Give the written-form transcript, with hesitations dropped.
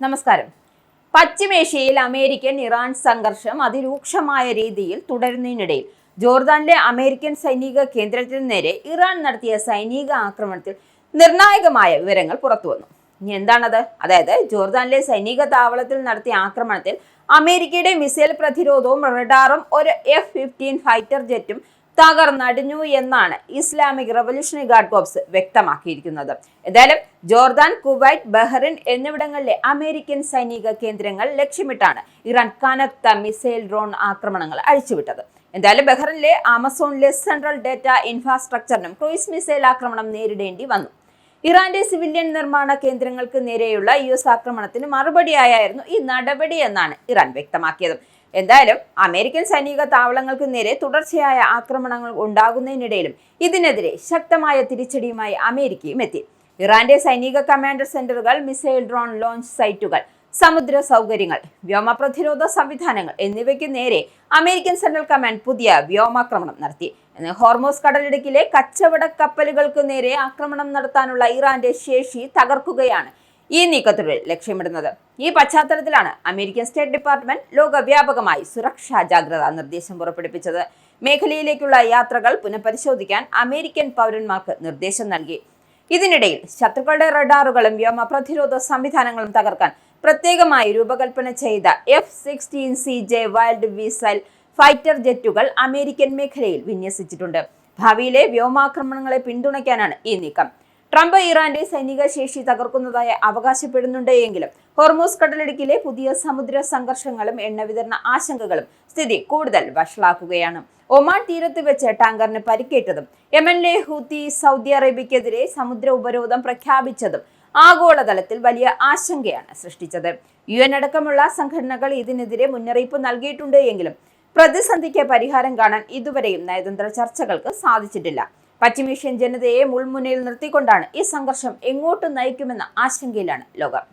നമസ്കാരം. പശ്ചിമേഷ്യയിൽ American Iran സംഘർഷം അതിരൂക്ഷമായ രീതിയിൽ തുടരുന്നതിനിടയിൽ ജോർദാനിലെ അമേരിക്കൻ സൈനിക കേന്ദ്രത്തിന് നേരെ ഇറാൻ നടത്തിയ സൈനിക ആക്രമണത്തിൽ നിർണായകമായ വിവരങ്ങൾ പുറത്തുവന്നു. ഇനി എന്താണത്? അതായത് ജോർദാനിലെ സൈനിക താവളത്തിൽ നടത്തിയ ആക്രമണത്തിൽ അമേരിക്കയുടെ മിസൈൽ പ്രതിരോധവും റഡാറും ഒരു F-15 ഫൈറ്റർ ജെറ്റും തകർന്നടിഞ്ഞു എന്നാണ് ഇസ്ലാമിക് റവല്യൂഷണറി ഗാർഡ് കോർപ്സ് വ്യക്തമാക്കിയിരിക്കുന്നത്. എന്തായാലും ജോർദാൻ, കുവൈറ്റ്, ബഹ്റിൻ എന്നിവിടങ്ങളിലെ അമേരിക്കൻ സൈനിക കേന്ദ്രങ്ങൾ ലക്ഷ്യമിട്ടാണ് ഇറാൻ കനത്ത മിസൈൽ ഡ്രോൺ ആക്രമണങ്ങൾ അഴിച്ചുവിട്ടത്. എന്തായാലും ബഹ്റിനിലെ ആമസോണിലെ സെൻട്രൽ ഡേറ്റ ഇൻഫ്രാസ്ട്രക്ചറിനും ക്രൂയിസ് മിസൈൽ ആക്രമണം നേരിടേണ്ടി വന്നു. ഇറാന്റെ സിവിലിയൻ നിർമ്മാണ കേന്ദ്രങ്ങൾക്ക് നേരെയുള്ള US ആക്രമണത്തിന് മറുപടിയായിരുന്നു ഈ നടപടി എന്നാണ് ഇറാൻ വ്യക്തമാക്കിയത്. എന്തായാലും അമേരിക്കൻ സൈനിക താവളങ്ങൾക്ക് നേരെ തുടർച്ചയായ ആക്രമണങ്ങൾ ഉണ്ടാകുന്നതിനിടയിലും ഇതിനെതിരെ ശക്തമായ തിരിച്ചടിയുമായി അമേരിക്കയും എത്തി. ഇറാന്റെ സൈനിക കമാൻഡർ സെന്ററുകൾ, മിസൈൽ ഡ്രോൺ ലോഞ്ച് സൈറ്റുകൾ, സമുദ്ര സൗകര്യങ്ങൾ, വ്യോമ പ്രതിരോധ സംവിധാനങ്ങൾ എന്നിവയ്ക്ക് നേരെ അമേരിക്കൻ സെൻട്രൽ കമാൻഡ് പുതിയ വ്യോമാക്രമണം നടത്തി. ഹോർമോസ് കടലിടുക്കിലെ കച്ചവട കപ്പലുകൾക്ക് നേരെ ആക്രമണം നടത്താനുള്ള ഇറാന്റെ ശേഷി തകർക്കുകയാണ് ഈ നീക്കത്തിലൂടെ ലക്ഷ്യമിടുന്നത്. ഈ പശ്ചാത്തലത്തിലാണ് അമേരിക്കൻ സ്റ്റേറ്റ് ഡിപ്പാർട്ട്മെന്റ് ലോകവ്യാപകമായി സുരക്ഷാ ജാഗ്രതാ നിർദ്ദേശം പുറപ്പെടുവിച്ചത്. മേഖലയിലേക്കുള്ള യാത്രകൾ പുനഃപരിശോധിക്കാൻ അമേരിക്കൻ പൗരന്മാർക്ക് നിർദ്ദേശം നൽകി. ഇതിനിടയിൽ ശത്രുക്കളുടെ റഡാറുകളും വ്യോമ പ്രതിരോധ സംവിധാനങ്ങളും തകർക്കാൻ പ്രത്യേകമായി രൂപകൽപ്പന ചെയ്ത F-16C വൈൽഡ് മിസൈൽ ഫൈറ്റർ ജെറ്റുകൾ അമേരിക്കൻ മേഖലയിൽ വിന്യസിച്ചിട്ടുണ്ട്. ഭാവിയിലെ വ്യോമാക്രമണങ്ങളെ പിന്തുണയ്ക്കാനാണ് ഈ നീക്കം. ട്രംപ് ഇറാന്റെ സൈനിക ശേഷി തകർക്കുന്നതായി അവകാശപ്പെടുന്നുണ്ടെങ്കിലും ഹോർമൂസ് കടലിടുക്കിലെ പുതിയ സമുദ്ര സംഘർഷങ്ങളും എണ്ണ വിതരണ ആശങ്കകളും സ്ഥിതി കൂടുതൽ വഷളാക്കുകയാണ്. ഒമാൻ തീരത്ത് വെച്ച് ടാങ്കറിന് പരിക്കേറ്റതും യമനിലെ ഹൂത്തി സൗദി അറേബ്യക്കെതിരെ സമുദ്ര ഉപരോധം പ്രഖ്യാപിച്ചതും ആഗോളതലത്തിൽ വലിയ ആശങ്കയാണ് സൃഷ്ടിച്ചത്. UN അടക്കമുള്ള സംഘടനകൾ ഇതിനെതിരെ മുന്നറിയിപ്പ് നൽകിയിട്ടുണ്ട് എങ്കിലും പ്രതിസന്ധിക്ക് പരിഹാരം കാണാൻ ഇതുവരെയും നയതന്ത്ര ചർച്ചകൾക്ക് സാധിച്ചിട്ടില്ല. പശ്ചിമേഷ്യൻ ജനതയെ മുൾമുനയിൽ നിർത്തിക്കൊണ്ടാണ് ഈ സംഘർഷം എങ്ങോട്ട് നയിക്കുമെന്ന ആശങ്കയിലാണ് ലോകം.